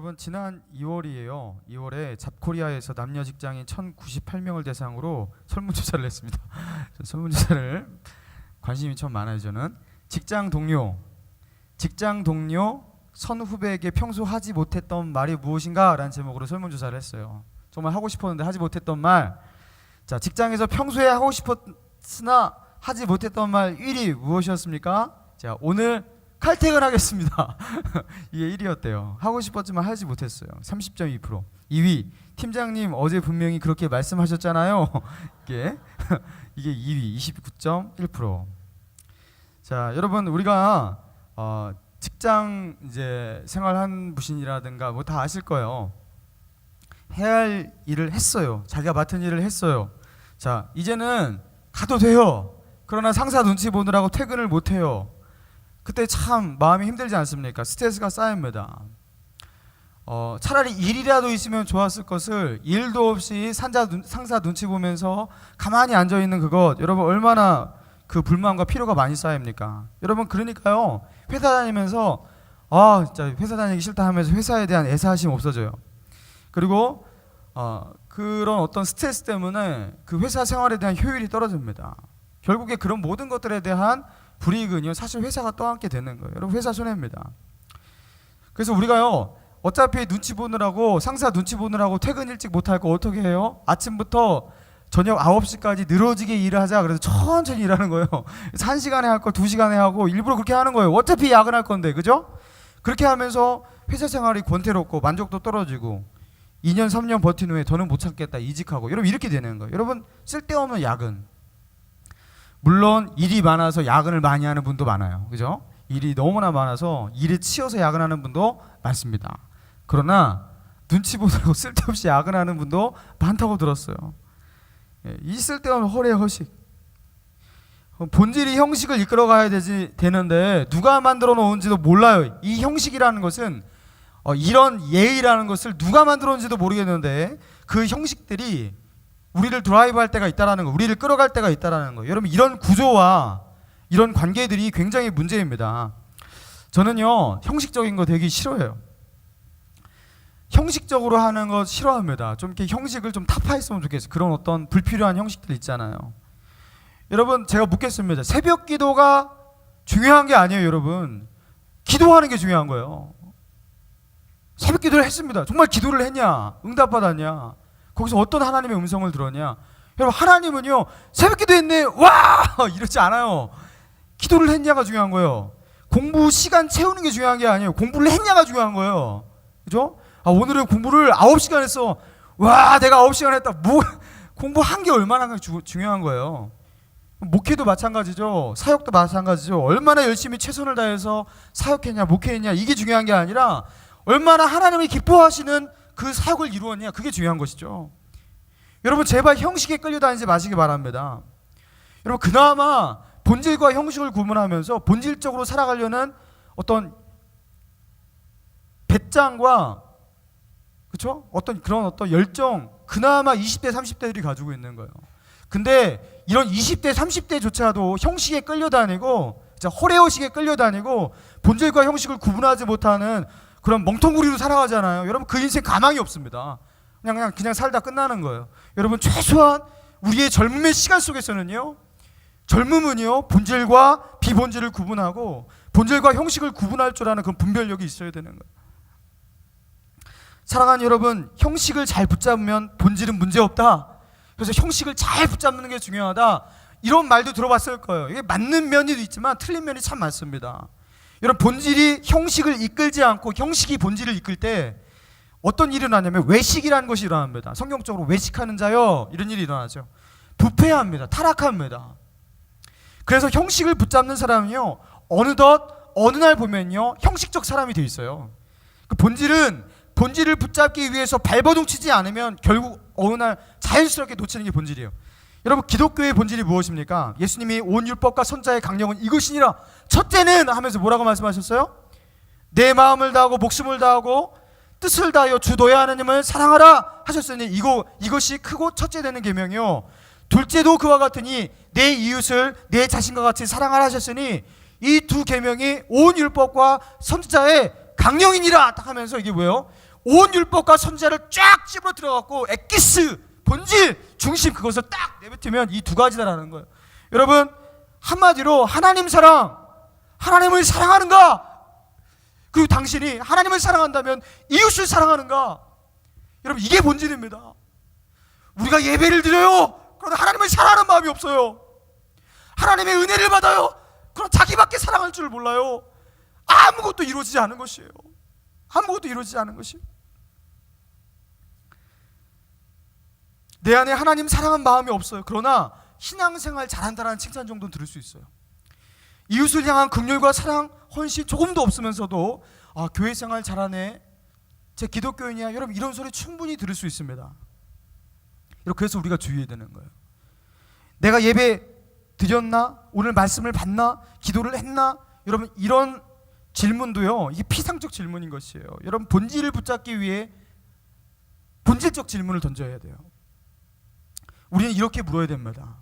여러분 지난 2월이에요. 2월에 잡코리아에서 남녀 직장인 1,098명을 대상으로 설문조사를 했습니다. 설문조사를 관심이 참 많아요. 저는 직장 동료 선후배에게 평소 하지 못했던 말이 무엇인가? 라는 제목으로 설문조사를 했어요. 정말 하고 싶었는데 하지 못했던 말. 자, 직장에서 평소에 하고 싶었으나 하지 못했던 말 1위 무엇이었습니까? 자, 오늘 칼퇴근하겠습니다. 이게 1위였대요. 하고 싶었지만 하지 못했어요. 30.2%. 2위 팀장님 어제 분명히 그렇게 말씀하셨잖아요. 이게 2위 29.1%. 자, 여러분 우리가 직장 이제 생활한 분이라든가 뭐 다 아실 거예요. 해야 할 일을 했어요. 자기가 맡은 일을 했어요. 자, 이제는 가도 돼요. 그러나 상사 눈치 보느라고 퇴근을 못 해요. 그때 참 마음이 힘들지 않습니까? 스트레스가 쌓입니다. 차라리 일이라도 있으면 좋았을 것을 일도 없이 상사 눈치 보면서 가만히 앉아 있는 그것, 여러분 얼마나 그 불만과 피로가 많이 쌓입니까? 여러분 그러니까요, 회사 다니면서 진짜 회사 다니기 싫다 하면서 회사에 대한 애사심이 없어져요. 그리고 그런 어떤 스트레스 때문에 그 회사 생활에 대한 효율이 떨어집니다. 결국에 그런 모든 것들에 대한 불이익은요, 사실 회사가 떠안게 되는 거예요. 여러분 회사 손해입니다. 그래서 우리가요, 어차피 눈치 보느라고 상사 눈치 보느라고 퇴근 일찍 못할 거 어떻게 해요? 아침부터 저녁 9시까지 늘어지게 일을 하자. 그래서 천천히 일하는 거예요. 1시간에 할 거 2시간에 하고 일부러 그렇게 하는 거예요. 어차피 야근할 건데, 그죠? 그렇게 하면서 회사 생활이 권태롭고 만족도 떨어지고 2년 3년 버틴 후에 더는 못 참겠다 이직하고, 여러분 이렇게 되는 거예요. 여러분 쓸데없는 야근. 물론 일이 많아서 야근을 많이 하는 분도 많아요. 그죠? 일이 너무나 많아서 일에 치여서 야근하는 분도 많습니다. 그러나 눈치 보느라고 쓸데없이 야근하는 분도 많다고 들었어요. 이 쓸데없는 허례 허식. 본질이 형식을 이끌어가야 되는데 누가 만들어 놓은지도 몰라요. 이 형식이라는 것은 이런 예의라는 것을 누가 만들어 놓은지도 모르겠는데 그 형식들이 우리를 드라이브할 때가 있다라는 거, 우리를 끌어갈 때가 있다라는 거. 여러분 이런 구조와 이런 관계들이 굉장히 문제입니다. 저는요, 형식적인 거 되게 싫어해요. 형식적으로 하는 거 싫어합니다. 좀 이렇게 형식을 좀 타파했으면 좋겠어요. 그런 어떤 불필요한 형식들 있잖아요. 여러분 제가 묻겠습니다. 새벽 기도가 중요한 게 아니에요, 여러분. 기도하는 게 중요한 거예요. 새벽 기도를 했습니다. 정말 기도를 했냐? 응답받았냐? 거기서 어떤 하나님의 음성을 들었냐? 여러분 하나님은요, 새벽 기도했네, 와! 이러지 않아요. 기도를 했냐가 중요한 거예요. 공부 시간 채우는 게 중요한 게 아니에요. 공부를 했냐가 중요한 거예요. 그죠? 오늘은 공부를 9시간 했어. 와, 내가 9시간 했다. 뭐 공부한 게 얼마나 중요한 거예요. 목회도 마찬가지죠. 사역도 마찬가지죠. 얼마나 열심히 최선을 다해서 사역했냐, 목회했냐, 이게 중요한 게 아니라 얼마나 하나님이 기뻐하시는 그 사역을 이루었냐, 그게 중요한 것이죠. 여러분 제발 형식에 끌려다니지 마시기 바랍니다. 여러분 그나마 본질과 형식을 구분하면서 본질적으로 살아가려는 어떤 배짱과, 그렇죠? 어떤 열정, 그나마 20대 30대들이 가지고 있는 거예요. 근데 이런 20대 30대조차도 형식에 끌려다니고 허례허식에 끌려다니고 본질과 형식을 구분하지 못하는 그런 멍텅구리로 살아가잖아요. 여러분 그 인생 가망이 없습니다. 그냥 살다 끝나는 거예요. 여러분 최소한 우리의 젊음의 시간 속에서는요, 젊음은요 본질과 비본질을 구분하고 본질과 형식을 구분할 줄 아는 그런 분별력이 있어야 되는 거예요. 사랑하는 여러분, 형식을 잘 붙잡으면 본질은 문제없다. 그래서 형식을 잘 붙잡는 게 중요하다. 이런 말도 들어봤을 거예요. 이게 맞는 면이 있지만 틀린 면이 참 많습니다. 여러분 본질이 형식을 이끌지 않고 형식이 본질을 이끌 때 어떤 일이 일어나냐면 외식이라는 것이 일어납니다. 성경적으로 외식하는 자요, 이런 일이 일어나죠. 부패합니다. 타락합니다. 그래서 형식을 붙잡는 사람은요, 어느덧 어느 날 보면요 형식적 사람이 돼 있어요. 그 본질을 붙잡기 위해서 발버둥 치지 않으면 결국 어느 날 자연스럽게 놓치는 게 본질이에요. 여러분 기독교의 본질이 무엇입니까? 예수님이 온 율법과 선자의 강령은 이것이니라. 첫째는 하면서 뭐라고 말씀하셨어요? 내 마음을 다하고 목숨을 다하고 뜻을 다하여 주 너의 하나님을 사랑하라 하셨으니 이것이 크고 첫째 되는 계명이요, 둘째도 그와 같으니 내 이웃을 내 자신과 같이 사랑하라 하셨으니 이 두 계명이 온 율법과 선자의 강령이니라 딱 하면서 이게 뭐예요? 온 율법과 선지자를 쫙 집어 들어갖고 엑기스, 본질, 중심, 그것을 딱 내뱉으면 이 두 가지다라는 거예요. 여러분, 한마디로 하나님 사랑, 하나님을 사랑하는가? 그리고 당신이 하나님을 사랑한다면 이웃을 사랑하는가? 여러분, 이게 본질입니다. 우리가 예배를 드려요. 그러나 하나님을 사랑하는 마음이 없어요. 하나님의 은혜를 받아요. 그러나 자기밖에 사랑할 줄 몰라요. 아무것도 이루어지지 않은 것이에요. 아무것도 이루어지지 않은 것이에요. 내 안에 하나님 사랑한 마음이 없어요. 그러나 신앙생활 잘한다는 칭찬 정도는 들을 수 있어요. 이웃을 향한 긍휼과 사랑, 헌신 조금도 없으면서도 교회 생활 잘하네, 제 기독교인이야, 여러분 이런 소리 충분히 들을 수 있습니다. 그래서 우리가 주의해야 되는 거예요. 내가 예배 드렸나? 오늘 말씀을 받나? 기도를 했나? 여러분 이런 질문도요, 이게 피상적 질문인 것이에요. 여러분 본질을 붙잡기 위해 본질적 질문을 던져야 돼요. 우리는 이렇게 물어야 됩니다.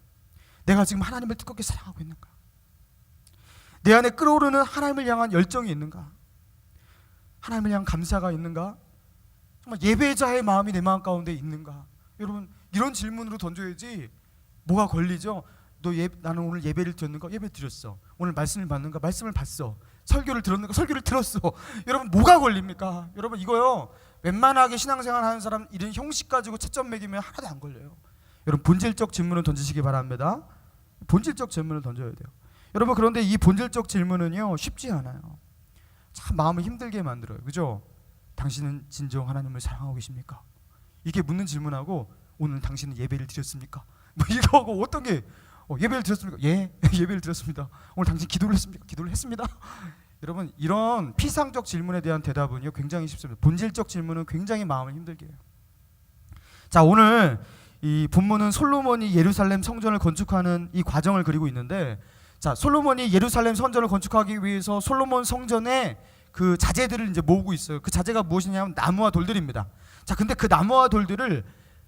내가 지금 하나님을 뜨겁게 사랑하고 있는가? 내 안에 끓어오르는 하나님을 향한 열정이 있는가? 하나님을 향한 감사가 있는가? 정말 예배자의 마음이 내 마음 가운데 있는가? 여러분 이런 질문으로 던져야지 뭐가 걸리죠? 나는 오늘 예배를 드렸는가? 예배 드렸어. 오늘 말씀을 받는가? 말씀을 봤어. 설교를 들었는가? 설교를 들었어. 여러분 뭐가 걸립니까? 여러분 이거요, 웬만하게 신앙생활 하는 사람 이런 형식 가지고 채점 매기면 하나도 안 걸려요. 여러분 본질적 질문을 던지시기 바랍니다. 본질적 질문을 던져야 돼요. 여러분 그런데 이 본질적 질문은요 쉽지 않아요. 참 마음을 힘들게 만들어요. 그죠? 당신은 진정 하나님을 사랑하고 계십니까? 이게 묻는 질문하고 오늘 당신은 예배를 드렸습니까? 뭐 이거하고 어떤 게 예배를 드렸습니까? 예, 예배를 드렸습니다. 오늘 당신 기도를 했습니까? 기도를 했습니다. 여러분 이런 피상적 질문에 대한 대답은요 굉장히 쉽습니다. 본질적 질문은 굉장히 마음을 힘들게 해요. 자, 오늘 이 본문은 솔로몬이 예루살렘 성전을 건축하는 이 과정을 그리고 있는데, 자, 솔로몬이 예루살렘 성전을 건축하기 위해서 솔로몬 성전에 그 자재들을 이제 모으고 있어요. 그 자재가 무엇이냐면 나무와 돌들입니다. 자, 근데 그 나무와 돌들을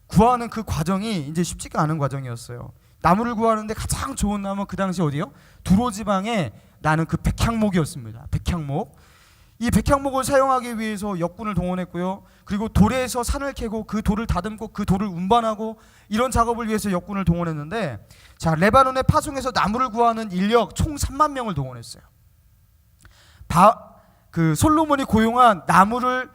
구하는 그 과정이 이제 쉽지가 않은 과정이었어요. 나무를 구하는데 가장 좋은 나무는 그 당시 어디요? 두로 지방에 나는 그 백향목이었습니다. 백향목. 이 백향목을 사용하기 위해서 역군을 동원했고요. 그리고 돌에서 산을 캐고 그 돌을 다듬고 그 돌을 운반하고 이런 작업을 위해서 역군을 동원했는데, 자, 레바논의 파송에서 나무를 구하는 인력 총 3만 명을 동원했어요. 그 솔로몬이 고용한 나무를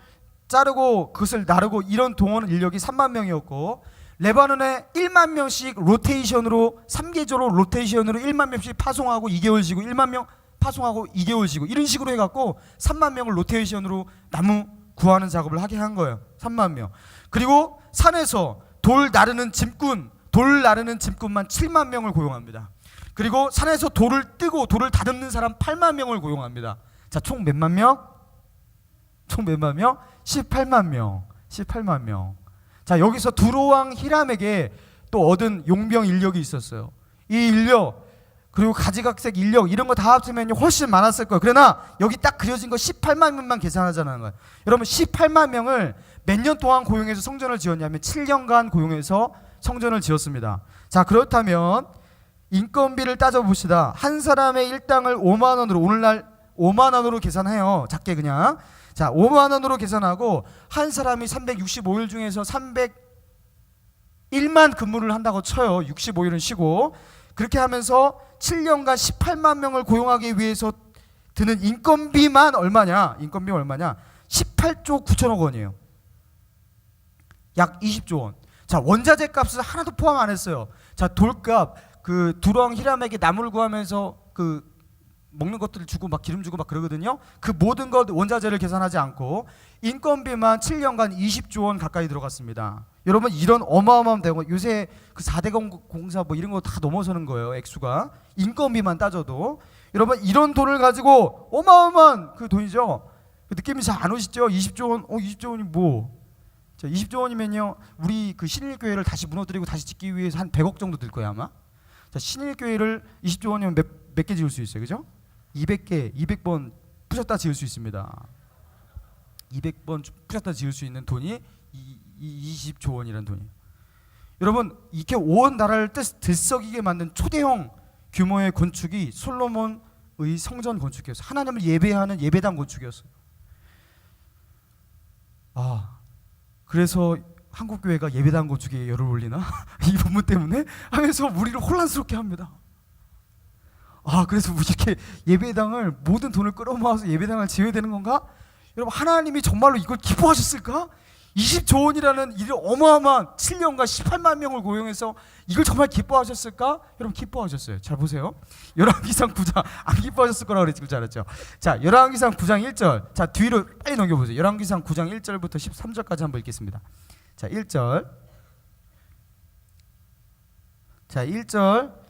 자르고 그것을 나르고 이런 동원 인력이 3만 명이었고, 레바논에 1만 명씩 로테이션으로 3계절로 로테이션으로 1만 명씩 파송하고 2개월 쉬고 1만 명 파송하고 2개월 쉬고 이런 식으로 해갖고 3만 명을 로테이션으로 나무 구하는 작업을 하게 한 거예요. 3만 명. 그리고 산에서 돌 나르는 짐꾼만 7만 명을 고용합니다. 그리고 산에서 돌을 뜨고 돌을 다듬는 사람 8만 명을 고용합니다. 자, 총 몇만 명? 총 몇만 명? 18만 명. 18만 명. 자, 여기서 두로왕 히람에게 또 얻은 용병 인력이 있었어요. 이 인력 그리고 가지각색 인력 이런 거 다 합치면 훨씬 많았을 거예요. 그러나 여기 딱 그려진 거 18만 명만 계산하자는 거예요. 여러분 18만 명을 몇 년 동안 고용해서 성전을 지었냐면 7년간 고용해서 성전을 지었습니다. 자, 그렇다면 인건비를 따져봅시다. 한 사람의 일당을 5만 원으로, 오늘날 5만 원으로 계산해요. 작게 그냥. 자, 5만 원으로 계산하고 한 사람이 365일 중에서 301만 근무를 한다고 쳐요. 65일은 쉬고. 그렇게 하면서 7년간 18만 명을 고용하기 위해서 드는 인건비만 얼마냐? 인건비 얼마냐? 18조 9천억 원이에요. 약 20조 원. 자, 원자재 값을 하나도 포함 안 했어요. 자, 돌값, 그 두렁 히람에게 나무를 구하면서 그 먹는 것들을 주고 막 기름 주고 막 그러거든요. 그 모든 것 원자재를 계산하지 않고 인건비만 7년간 20조 원 가까이 들어갔습니다. 여러분 이런 어마어마한 대공, 요새 그 4대 공사 뭐 이런 거 다 넘어서는 거예요. 액수가 인건비만 따져도. 여러분 이런 돈을 가지고 어마어마한 그 돈이죠. 그 느낌이 잘 안 오시죠? 20조 원, 20조 원이 뭐? 자, 20조 원이면요 우리 그 신일교회를 다시 무너뜨리고 다시 짓기 위해서 한 100억 정도 들 거예요 아마. 자, 신일교회를 20조 원이면 몇 개 지을 수 있어요, 그죠? 200개, 200번 부셨다 지을 수 있습니다. 200번 부셨다 지을 수 있는 돈이 20조 원이라는 돈이에요. 여러분 이렇게 온 나라를 들썩이게 만든 초대형 규모의 건축이 솔로몬의 성전 건축이었어요. 하나님을 예배하는 예배당 건축이었어요. 그래서 한국교회가 예배당 건축에 열을 올리나? 이 본문 때문에? 하면서 우리를 혼란스럽게 합니다. 그래서 이렇게 예배당을 모든 돈을 끌어모아서 예배당을 지어야 되는 건가? 여러분, 하나님이 정말로 이걸 기뻐하셨을까? 20조 원이라는 이 어마어마한 7년간 18만 명을 고용해서 이걸 정말 기뻐하셨을까? 여러분, 기뻐하셨어요. 잘 보세요. 열왕기상 9장 안 기뻐하셨을 거라고 그랬을 줄 알았죠. 자, 열왕기상 9장 1절. 자, 뒤로 빨리 넘겨보세요. 열왕기상 9장 1절부터 13절까지 한번 읽겠습니다. 자, 1절. 자, 1절.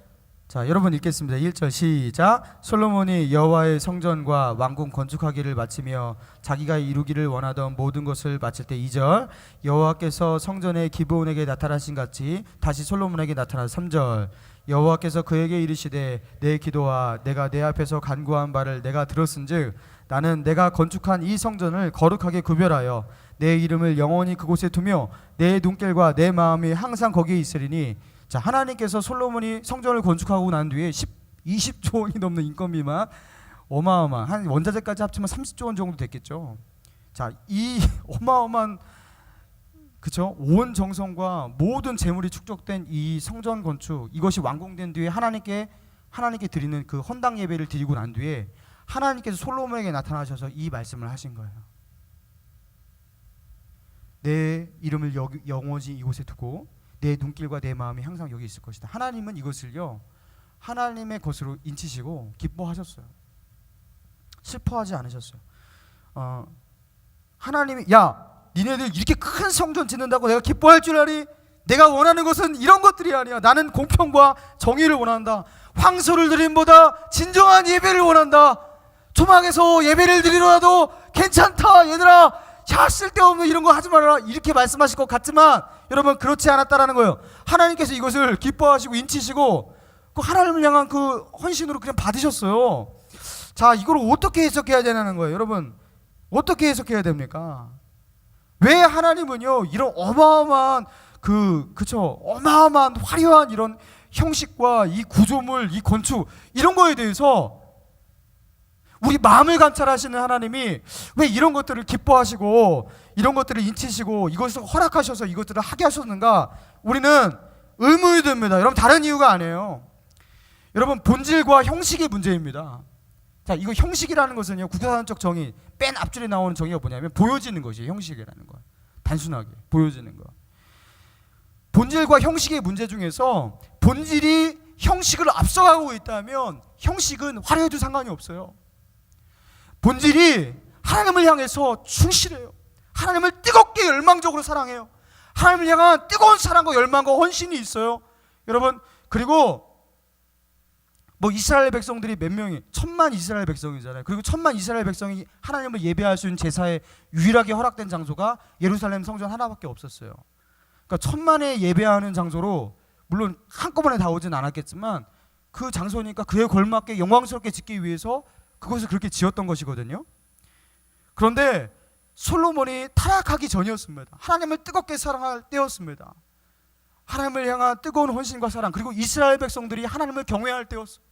자, 여러분 읽겠습니다. 1절 시작. 솔로몬이 여호와의 성전과 왕궁 건축하기를 마치며 자기가 이루기를 원하던 모든 것을 마칠 때 2절. 여호와께서 성전의 기브온에게 나타나신 같이 다시 솔로몬에게 나타나 3절. 여호와께서 그에게 이르시되 내 기도와 내가 내 앞에서 간구한 바를 내가 들었은즉 나는 내가 건축한 이 성전을 거룩하게 구별하여 내 이름을 영원히 그곳에 두며 내 눈길과 내 마음이 항상 거기에 있으리니. 자, 하나님께서 솔로몬이 성전을 건축하고 난 뒤에 20조 원이 넘는 인건비만 어마어마한 한 원자재까지 합치면 30조 원 정도 됐겠죠. 자, 이 어마어마한 그쵸? 온 정성과 모든 재물이 축적된 이 성전 건축, 이것이 완공된 뒤에 하나님께 드리는 그 헌당 예배를 드리고 난 뒤에 하나님께서 솔로몬에게 나타나셔서 이 말씀을 하신 거예요. 내 이름을 영원히 이곳에 두고 내 눈길과 내 마음이 항상 여기 있을 것이다. 하나님은 이것을요, 하나님의 것으로 인치시고 기뻐하셨어요. 슬퍼하지 않으셨어요. 하나님이 니네들 이렇게 큰 성전 짓는다고 내가 기뻐할 줄 아니? 내가 원하는 것은 이런 것들이 아니야. 나는 공평과 정의를 원한다. 황소를 드림보다 진정한 예배를 원한다. 조막에서 예배를 드리더라도 괜찮다. 얘들아, 쓸데없는 이런 거 하지 말아라. 이렇게 말씀하실 것 같지만 여러분, 그렇지 않았다라는 거예요. 하나님께서 이것을 기뻐하시고 인치시고 그 하나님을 향한 그 헌신으로 그냥 받으셨어요. 자, 이걸 어떻게 해석해야 되냐는 거예요. 여러분, 어떻게 해석해야 됩니까? 왜 하나님은요 이런 어마어마한 어마어마한 화려한 이런 형식과 이 구조물, 이 건축, 이런 거에 대해서 우리 마음을 관찰하시는 하나님이 왜 이런 것들을 기뻐하시고 이런 것들을 인치시고 이것을 허락하셔서 이것들을 하게 하셨는가? 우리는 의문이 듭니다. 여러분, 다른 이유가 아니에요. 여러분, 본질과 형식의 문제입니다. 자, 이거 형식이라는 것은요, 국가사전적 정의 맨 앞줄에 나오는 정의가 뭐냐면 보여지는 것이에요. 형식이라는 거, 단순하게 보여지는 거. 본질과 형식의 문제 중에서 본질이 형식을 앞서가고 있다면 형식은 화려해도 상관이 없어요. 본질이 하나님을 향해서 충실해요. 하나님을 뜨겁게 열망적으로 사랑해요. 하나님을 향한 뜨거운 사랑과 열망과 헌신이 있어요. 여러분, 그리고 이스라엘 백성들이 몇 명이 1000만 이스라엘 백성이잖아요. 그리고 1000만 이스라엘 백성이 하나님을 예배할 수 있는 제사에 유일하게 허락된 장소가 예루살렘 성전 하나밖에 없었어요. 그러니까 1000만에 예배하는 장소로, 물론 한꺼번에 다 오진 않았겠지만 그 장소니까 그에 걸맞게 영광스럽게 짓기 위해서 그것을 그렇게 지었던 것이거든요. 그런데 솔로몬이 타락하기 전이었습니다. 하나님을 뜨겁게 사랑할 때였습니다. 하나님을 향한 뜨거운 헌신과 사랑, 그리고 이스라엘 백성들이 하나님을 경외할 때였어요.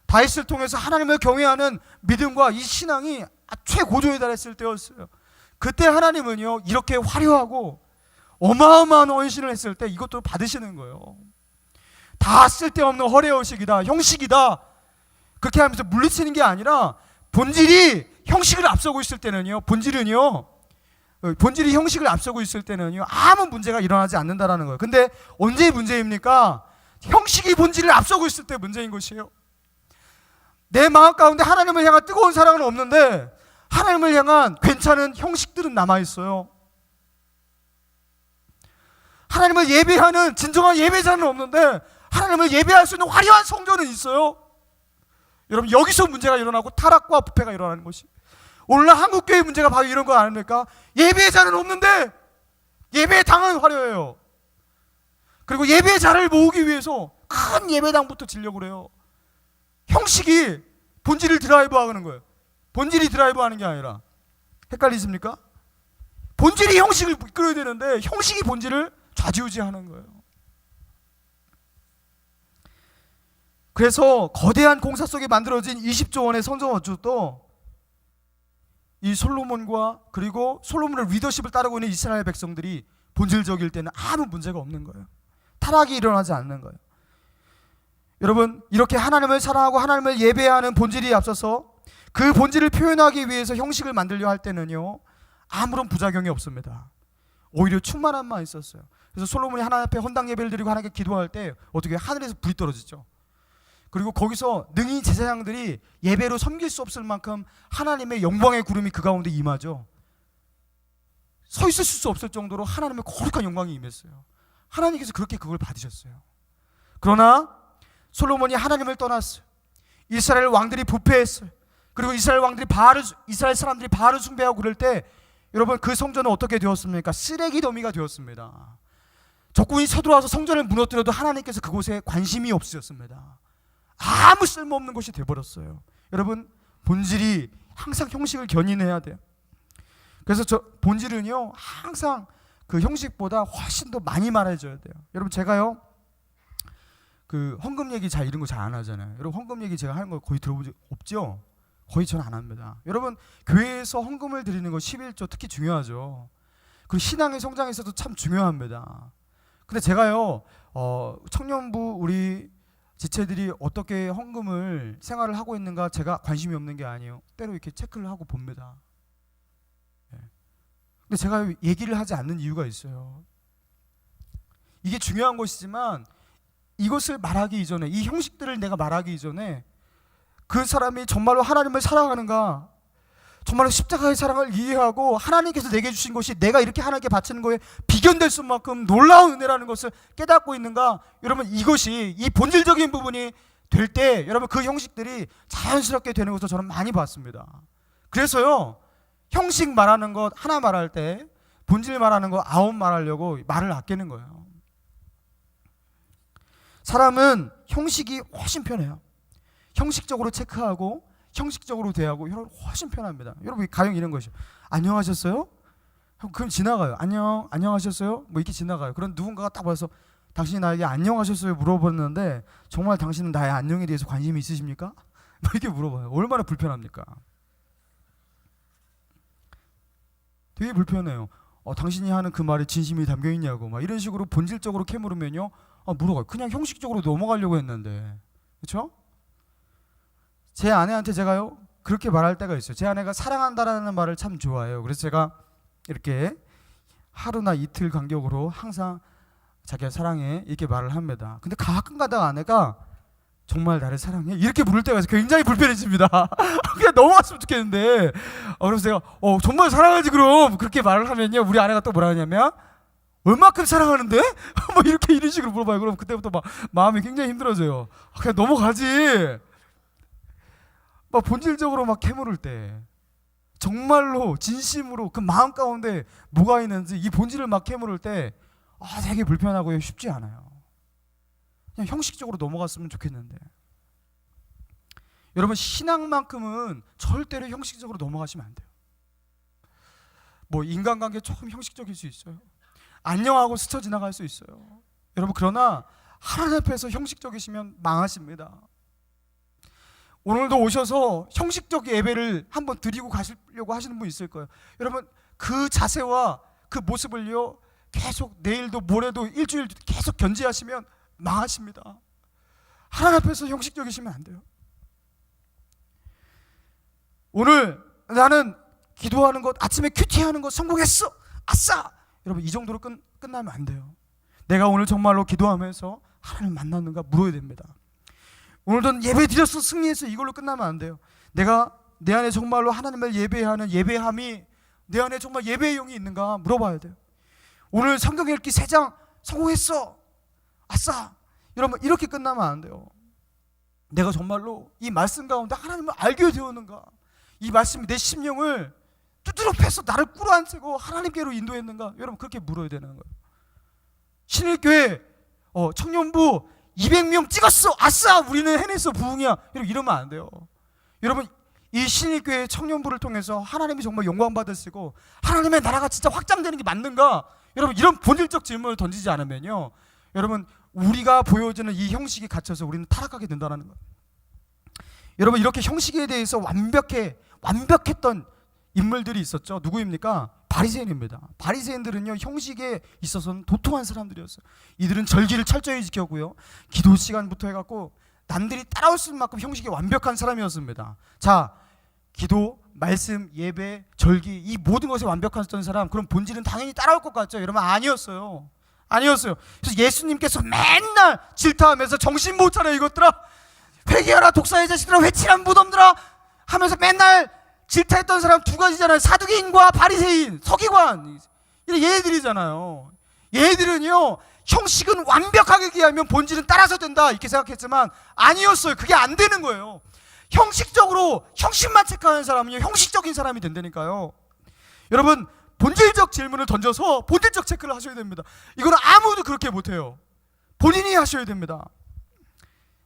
다윗을 통해서 하나님을 경외하는 믿음과 이 신앙이 최고조에 달했을 때였어요. 그때 하나님은요 이렇게 화려하고 어마어마한 헌신을 했을 때 이것도 받으시는 거예요. 다 쓸데없는 허례허식이다, 형식이다, 그렇게 하면서 물리치는 게 아니라 본질이 형식을 앞서고 있을 때는요, 본질이 형식을 앞서고 있을 때는요 아무 문제가 일어나지 않는다라는 거예요. 근데 언제 문제입니까? 형식이 본질을 앞서고 있을 때 문제인 것이에요. 내 마음 가운데 하나님을 향한 뜨거운 사랑은 없는데 하나님을 향한 괜찮은 형식들은 남아있어요. 하나님을 예배하는 진정한 예배자는 없는데 하나님을 예배할 수 있는 화려한 성전은 있어요. 여러분, 여기서 문제가 일어나고 타락과 부패가 일어나는 것이, 오늘날 한국교회 문제가 바로 이런 거 아닙니까? 예배자는 없는데 예배당은 화려해요. 그리고 예배자를 모으기 위해서 큰 예배당부터 지려고 그래요. 형식이 본질을 드라이브하는 거예요. 본질이 드라이브하는 게 아니라. 헷갈리십니까? 본질이 형식을 이끌어야 되는데 형식이 본질을 좌지우지하는 거예요. 그래서 거대한 공사 속에 만들어진 20조 원의 성전 건축도 이 솔로몬과 그리고 솔로몬의 리더십을 따르고 있는 이스라엘 백성들이 본질적일 때는 아무 문제가 없는 거예요. 타락이 일어나지 않는 거예요. 여러분, 이렇게 하나님을 사랑하고 하나님을 예배하는 본질이 앞서서 그 본질을 표현하기 위해서 형식을 만들려 할 때는요, 아무런 부작용이 없습니다. 오히려 충만함만 있었어요. 그래서 솔로몬이 하나님 앞에 헌당 예배를 드리고 하나님께 기도할 때 어떻게 하늘에서 불이 떨어지죠. 그리고 거기서 능히 제사장들이 예배로 섬길 수 없을 만큼 하나님의 영광의 구름이 그 가운데 임하죠. 서 있을 수 없을 정도로 하나님의 거룩한 영광이 임했어요. 하나님께서 그렇게 그걸 받으셨어요. 그러나 솔로몬이 하나님을 떠났어요. 이스라엘 왕들이 부패했어요. 그리고 이스라엘 사람들이 바알을 숭배하고 그럴 때 여러분, 그 성전은 어떻게 되었습니까? 쓰레기 더미가 되었습니다. 적군이 서들어와서 성전을 무너뜨려도 하나님께서 그곳에 관심이 없으셨습니다. 아무 쓸모없는 것이 되어버렸어요. 여러분, 본질이 항상 형식을 견인해야 돼요. 그래서 본질은요, 항상 그 형식보다 훨씬 더 많이 말해줘야 돼요. 여러분, 제가요, 그 헌금 얘기 이런 거 잘 안 하잖아요. 여러분, 헌금 얘기 제가 하는 거 거의 들어본 적 없죠? 거의 저는 안 합니다. 여러분, 교회에서 헌금을 드리는 거 11조 특히 중요하죠. 그리고 신앙의 성장에서도 참 중요합니다. 근데 제가요, 청년부 우리 지체들이 어떻게 헌금을 생활을 하고 있는가 제가 관심이 없는 게 아니에요. 때로 이렇게 체크를 하고 봅니다. 근데 제가 얘기를 하지 않는 이유가 있어요. 이게 중요한 것이지만 이것을 말하기 이전에, 이 형식들을 내가 말하기 이전에 그 사람이 정말로 하나님을 사랑하는가, 정말로 십자가의 사랑을 이해하고 하나님께서 내게 주신 것이 내가 이렇게 하나님께 바치는 거에 비견될 수만큼 놀라운 은혜라는 것을 깨닫고 있는가. 여러분, 이것이 이 본질적인 부분이 될 때 여러분, 그 형식들이 자연스럽게 되는 것을 저는 많이 봤습니다. 그래서요, 형식 말하는 것 하나 말할 때 본질 말하는 거 9 말하려고 말을 아끼는 거예요. 사람은 형식이 훨씬 편해요. 형식적으로 체크하고 형식적으로 대하고 여러분 훨씬 편합니다. 여러분, 가령 이런 것이죠. 안녕하셨어요? 그럼 지나가요. 안녕하셨어요? 뭐 이렇게 지나가요. 그런 누군가가 딱 와서 당신이 나에게 안녕하셨어요? 물어봤는데 정말 당신은 나의 안녕에 대해서 관심이 있으십니까? 뭐 이렇게 물어봐요. 얼마나 불편합니까? 되게 불편해요. 당신이 하는 그 말에 진심이 담겨 있냐고 막 이런 식으로 본질적으로 캐물으면요, 물어봐요. 그냥 형식적으로 넘어가려고 했는데, 그렇죠? 제 아내한테 제가요 그렇게 말할 때가 있어요. 제 아내가 사랑한다라는 말을 참 좋아해요. 그래서 제가 이렇게 하루나 이틀 간격으로 항상 자기가 사랑해 이렇게 말을 합니다. 근데 가끔 가다가 아내가 정말 나를 사랑해? 이렇게 물을 때가 있어요. 굉장히 불편해집니다. 그냥 넘어갔으면 좋겠는데, 그래서 제가 정말 사랑하지 그럼 그렇게 말을 하면요, 우리 아내가 또 뭐라 하냐면 얼마큼 사랑하는데? 뭐 이런 식으로 물어봐요. 그럼 그때부터 막 마음이 굉장히 힘들어져요. 그냥 넘어가지. 막 본질적으로 막 캐물을 때, 정말로 진심으로 그 마음 가운데 뭐가 있는지 이 본질을 막 캐물을 때 되게 불편하고요, 쉽지 않아요. 그냥 형식적으로 넘어갔으면 좋겠는데, 여러분, 신앙만큼은 절대로 형식적으로 넘어가시면 안 돼요. 뭐 인간관계 조금 형식적일 수 있어요. 안녕하고 스쳐 지나갈 수 있어요. 여러분, 그러나 하나님 앞에서 형식적이시면 망하십니다. 오늘도 오셔서 형식적 예배를 한번 드리고 가시려고 하시는 분 있을 거예요. 여러분, 그 자세와 그 모습을요 계속 내일도 모레도 일주일 계속 견지하시면 망하십니다. 하나님 앞에서 형식적이시면 안 돼요. 오늘 나는 기도하는 것, 아침에 큐티하는 것 성공했어, 아싸! 여러분, 이 정도로 끝나면 안 돼요. 내가 오늘 정말로 기도하면서 하나님 만났는가 물어야 됩니다. 오늘도 예배 드렸어, 승리했어, 이걸로 끝나면 안 돼요. 내가 내 안에 정말로 하나님을 예배하는 예배함이 내 안에 정말 예배의 영이 있는가 물어봐야 돼요. 오늘 성경 읽기 3장 성공했어, 아싸! 여러분, 이렇게 끝나면 안 돼요. 내가 정말로 이 말씀 가운데 하나님을 알게 되었는가, 이 말씀이 내 심령을 두드러 패서 나를 끌어안고 하나님께로 인도했는가, 여러분, 그렇게 물어야 되는 거예요. 신일교회 청년부 200명 찍었어, 아싸, 우리는 해냈어, 부흥이야, 여러분, 이러면 안 돼요. 여러분, 이 신일교회 청년부를 통해서 하나님이 정말 영광 받으시고 하나님의 나라가 진짜 확장되는 게 맞는가, 여러분, 이런 본질적 질문을 던지지 않으면요, 여러분, 우리가 보여주는 이 형식에 갇혀서 우리는 타락하게 된다는 거예요. 여러분, 이렇게 형식에 대해서 완벽했던 인물들이 있었죠. 누구입니까? 바리새인입니다. 바리새인들은요, 형식에 있어서는 도통한 사람들이었어요. 이들은 절기를 철저히 지켰고요, 기도 시간부터 해갖고 남들이 따라올 수 있는 만큼 형식이 완벽한 사람이었습니다. 자, 기도, 말씀, 예배, 절기, 이 모든 것에 완벽했던 사람, 그럼 본질은 당연히 따라올 것 같죠? 여러분, 아니었어요. 아니었어요. 그래서 예수님께서 맨날 질타하면서 정신 못 차려 이것들아, 회개하라 독사의 자식들아, 회칠한 무덤들아 하면서 맨날 질타했던 사람 두 가지잖아요. 사두개인과 바리새인, 서기관, 얘들이잖아요. 얘들은요, 형식은 완벽하게 기하면 본질은 따라서 된다 이렇게 생각했지만 아니었어요. 그게 안 되는 거예요. 형식적으로 형식만 체크하는 사람은요, 형식적인 사람이 된다니까요. 여러분, 본질적 질문을 던져서 본질적 체크를 하셔야 됩니다. 이거는 아무도 그렇게 못해요. 본인이 하셔야 됩니다.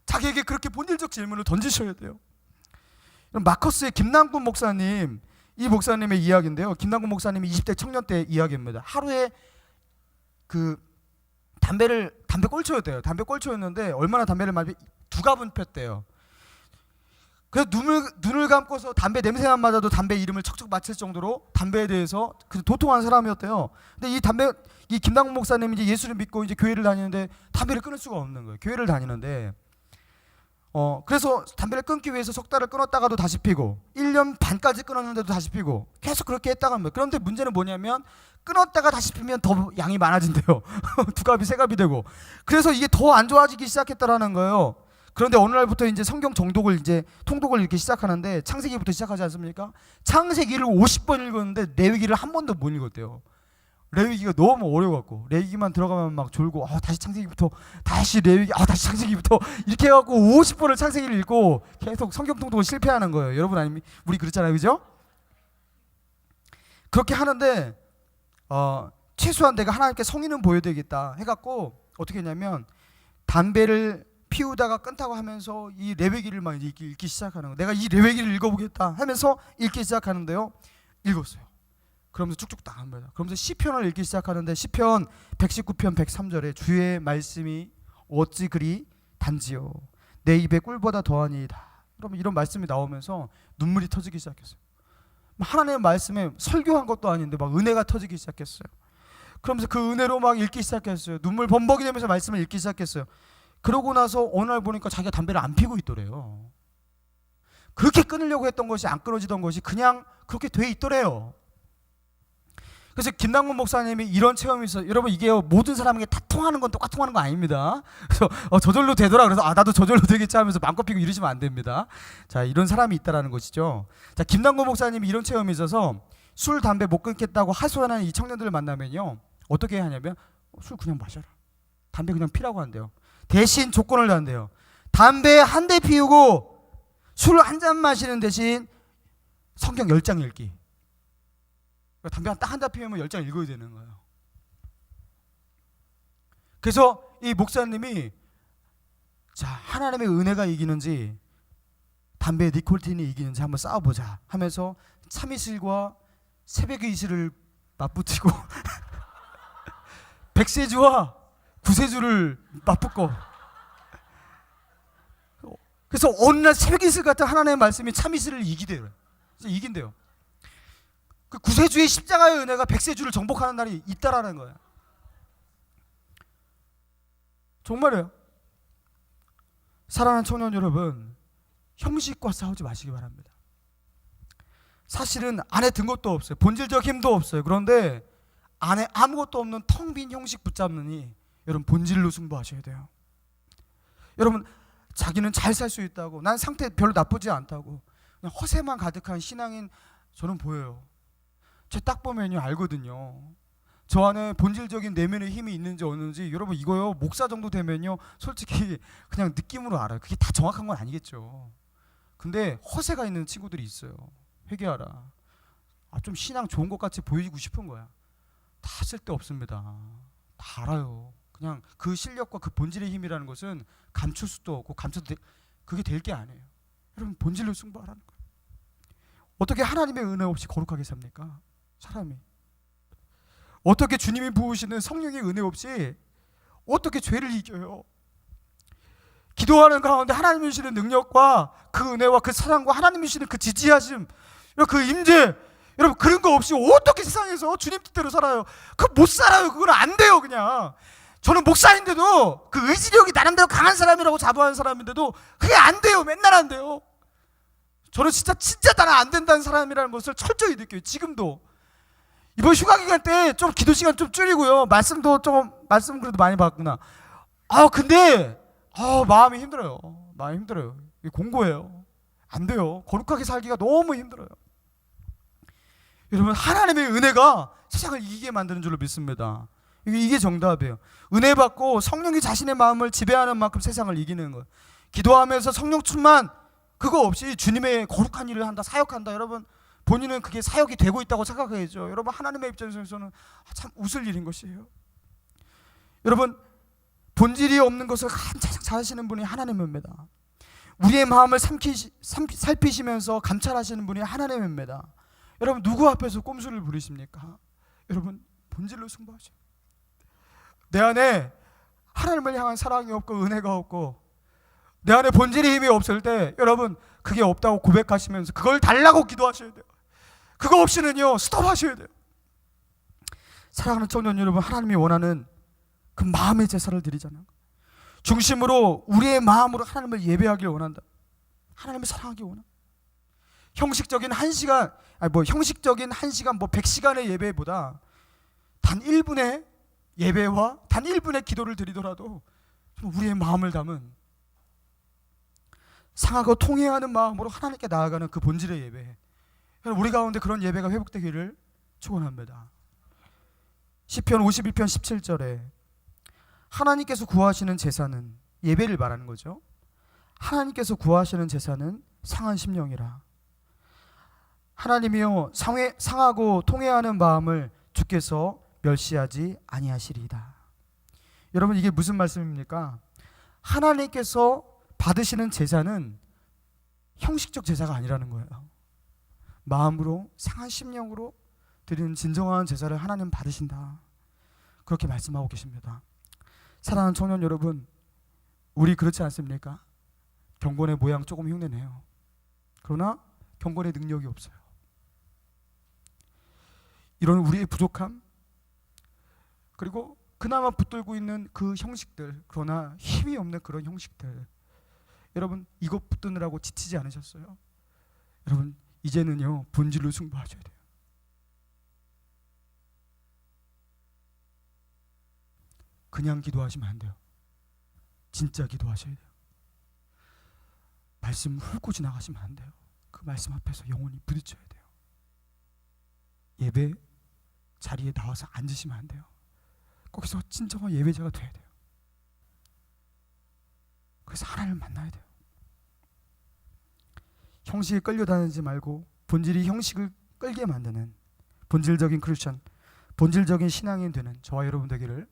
자기에게 그렇게 본질적 질문을 던지셔야 돼요. 마커스의 김남군 목사님, 이 목사님의 이야기인데요. 김남군 목사님이 20대 청년 때 이야기입니다. 하루에 담배 꼴초였대요. 담배 꼴초였는데 얼마나 담배를 많이, 2갑은 폈대요. 그래서 눈을 감고서 담배 냄새만 맡아도 담배 이름을 척척 맡을 정도로 담배에 대해서 도통한 사람이었대요. 근데 이 김남군 목사님이 이제 예수를 믿고 이제 교회를 다니는데 담배를 끊을 수가 없는 거예요. 교회를 다니는데 그래서 담배를 끊기 위해서 석 달을 끊었다가도 다시 피고 1년 반까지 끊었는데도 다시 피고 계속 그렇게 했다가 합니다. 그런데 문제는 뭐냐면 끊었다가 다시 피면 더 양이 많아진대요. 2갑이 3갑이 되고. 그래서 이게 더 안 좋아지기 시작했다라는 거예요. 그런데 어느 날부터 이제 성경 정독을 이제 통독을 이렇게 시작하는데 창세기부터 시작하지 않습니까? 창세기를 50번 읽었는데 레위기를 한 번도 못 읽었대요. 레위기가 너무 어려워갖고 레위기만 들어가면 막 졸고 다시 창세기부터 다시 레위기 다시 창세기부터 이렇게 해갖고 50번을 창세기를 읽고 계속 성경 통독을 실패하는 거예요. 여러분 아닙니까? 우리 그렇잖아요, 그죠? 그렇게 하는데 최소한 내가 하나님께 성의는 보여야 되겠다 해갖고 어떻게 했냐면 담배를 피우다가 끊다고 하면서 이 레위기를 막 읽기 시작하는 거예요. 내가 이 레위기를 읽어보겠다 하면서 읽기 시작하는데요. 읽었어요. 그러면서 쭉쭉 나갑니다. 그러면서 시편을 읽기 시작하는데 시편 119편 103절에 주의 말씀이 어찌 그리 단지요 내 입에 꿀보다 더하니이다. 그러면 이런 말씀이 나오면서 눈물이 터지기 시작했어요. 하나님의 말씀에 설교한 것도 아닌데 막 은혜가 터지기 시작했어요. 그러면서 그 은혜로 막 읽기 시작했어요. 눈물 범벅이 되면서 말씀을 읽기 시작했어요. 그러고 나서 어느 날 보니까 자기가 담배를 안 피고 있더래요. 그렇게 끊으려고 했던 것이 안 끊어지던 것이 그냥 그렇게 돼 있더래요. 그래서 김남군 목사님이 이런 체험이 있어요. 여러분, 이게 모든 사람에게 다 통하는 건 똑같이 통하는 거 아닙니다. 그래서 저절로 되더라. 그래서 나도 저절로 되겠지 하면서 마음껏 피고 이러시면 안 됩니다. 자, 이런 사람이 있다라는 것이죠. 자, 김남군 목사님이 이런 체험이 있어서 술, 담배 못 끊겠다고 하소연하는 이 청년들을 만나면요, 어떻게 하냐면 술 그냥 마셔라. 담배 그냥 피라고 한대요. 대신 조건을 단대요. 담배 한 대 피우고 술 한 잔 마시는 대신 성경 10장 읽기. 담배 딱 한 대 피우면 10장 읽어야 되는 거예요. 그래서 이 목사님이 자, 하나님의 은혜가 이기는지 담배의 니코틴이 이기는지 한번 싸워보자 하면서 참이슬과 새벽의 이슬을 맞붙이고 백세주와 구세주를 맞붙고, 그래서 어느 날 새벽의 이슬 같은 하나님의 말씀이 참이슬을 이기대요. 이긴대요. 그 구세주의 십자가의 은혜가 백세주를 정복하는 날이 있다라는 거예요. 정말이에요. 사랑하는 청년 여러분, 형식과 싸우지 마시기 바랍니다. 사실은 안에 든 것도 없어요. 본질적 힘도 없어요. 그런데 안에 아무것도 없는 텅 빈 형식 붙잡느니 여러분 본질로 승부하셔야 돼요. 여러분, 자기는 잘 살 수 있다고, 난 상태 별로 나쁘지 않다고 그냥 허세만 가득한 신앙인 저는 보여요. 제 딱 보면요 알거든요. 저 안에 본질적인 내면의 힘이 있는지 없는지. 여러분, 이거요 목사 정도 되면요 솔직히 그냥 느낌으로 알아요. 그게 다 정확한 건 아니겠죠. 근데 허세가 있는 친구들이 있어요. 회개하라. 좀 신앙 좋은 것 같이 보이고 싶은 거야. 다 쓸데없습니다. 다 알아요. 그냥 그 실력과 그 본질의 힘이라는 것은 감출 수도 없고 그게 될 게 아니에요. 여러분, 본질로 승부하라는 거예요. 어떻게 하나님의 은혜 없이 거룩하게 삽니까? 사람이 어떻게 주님이 부으시는 성령의 은혜 없이 어떻게 죄를 이겨요? 기도하는 가운데 하나님이 주시는 능력과 그 은혜와 그 사랑과 하나님이 주시는 그 지지하심, 그 임재, 여러분 그런 거 없이 어떻게 세상에서 주님 뜻대로 살아요? 그 못 살아요. 그건 안 돼요. 그냥 저는 목사인데도 그 의지력이 나름대로 강한 사람이라고 자부하는 사람인데도 그게 안 돼요. 맨날 안 돼요. 저는 진짜 나는 안 된다는 사람이라는 것을 철저히 느껴요. 지금도 이번 휴가 기간 때 좀 기도 시간 좀 줄이고요. 말씀 그래도 많이 받구나. 근데 마음이 힘들어요. 마음이 힘들어요. 이게 공고해요. 안 돼요. 거룩하게 살기가 너무 힘들어요. 여러분 하나님의 은혜가 세상을 이기게 만드는 줄로 믿습니다. 이게 정답이에요. 은혜 받고 성령이 자신의 마음을 지배하는 만큼 세상을 이기는 거예요. 기도하면서 성령 충만 그거 없이 주님의 거룩한 일을 한다, 사역한다. 여러분 본인은 그게 사역이 되고 있다고 생각해야죠. 여러분 하나님의 입장에서는 참 웃을 일인 것이에요. 여러분 본질이 없는 것을 가장 잘하시는 분이 하나님입니다. 우리의 마음을 살피시면서 감찰하시는 분이 하나님입니다. 여러분 누구 앞에서 꼼수를 부리십니까? 여러분 본질로 승부하셔요. 내 안에 하나님을 향한 사랑이 없고 은혜가 없고 내 안에 본질의 힘이 없을 때 여러분 그게 없다고 고백하시면서 그걸 달라고 기도하셔야 돼요. 그거 없이는요 스톱하셔야 돼요. 사랑하는 청년 여러분, 하나님이 원하는 그 마음의 제사를 드리잖아요. 중심으로 우리의 마음으로 하나님을 예배하길 원한다. 하나님을 사랑하길 원한다. 형식적인 1시간 형식적인 1시간 100시간의 예배보다 단 1분의 예배와 단 1분의 기도를 드리더라도 우리의 마음을 담은 상하고 통회하는 마음으로 하나님께 나아가는 그 본질의 예배, 우리 가운데 그런 예배가 회복되기를 축원합니다. 시편 51편 17절에 하나님께서 구하시는 제사는, 예배를 말하는 거죠. 하나님께서 구하시는 제사는 상한 심령이라. 하나님이요 상하고 통회하는 마음을 주께서 멸시하지 아니하시리이다. 여러분 이게 무슨 말씀입니까? 하나님께서 받으시는 제사는 형식적 제사가 아니라는 거예요. 마음으로 상한 심령으로 드리는 진정한 제사를 하나님 받으신다. 그렇게 말씀하고 계십니다. 사랑하는 청년 여러분, 우리 그렇지 않습니까? 경건의 모양 조금 흉내내요. 그러나 경건의 능력이 없어요. 이런 우리의 부족함, 그리고 그나마 붙들고 있는 그 형식들, 그러나 힘이 없는 그런 형식들, 여러분 이것 붙드느라고 지치지 않으셨어요? 여러분 이제는요 본질로 승부하셔야 돼요. 그냥 기도하시면 안 돼요. 진짜 기도하셔야 돼요. 말씀 훑고 지나가시면 안 돼요. 그 말씀 앞에서 영혼이 부딪혀야 돼요. 예배 자리에 나와서 앉으시면 안 돼요. 거기서 진정한 예배자가 돼야 돼요. 그래서 하나님을 만나야 돼요. 형식에 끌려다니지 말고 본질이 형식을 끌게 만드는 본질적인 크리스천, 본질적인 신앙인 되는 저와 여러분 되기를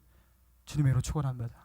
주님의 이름으로 축원합니다.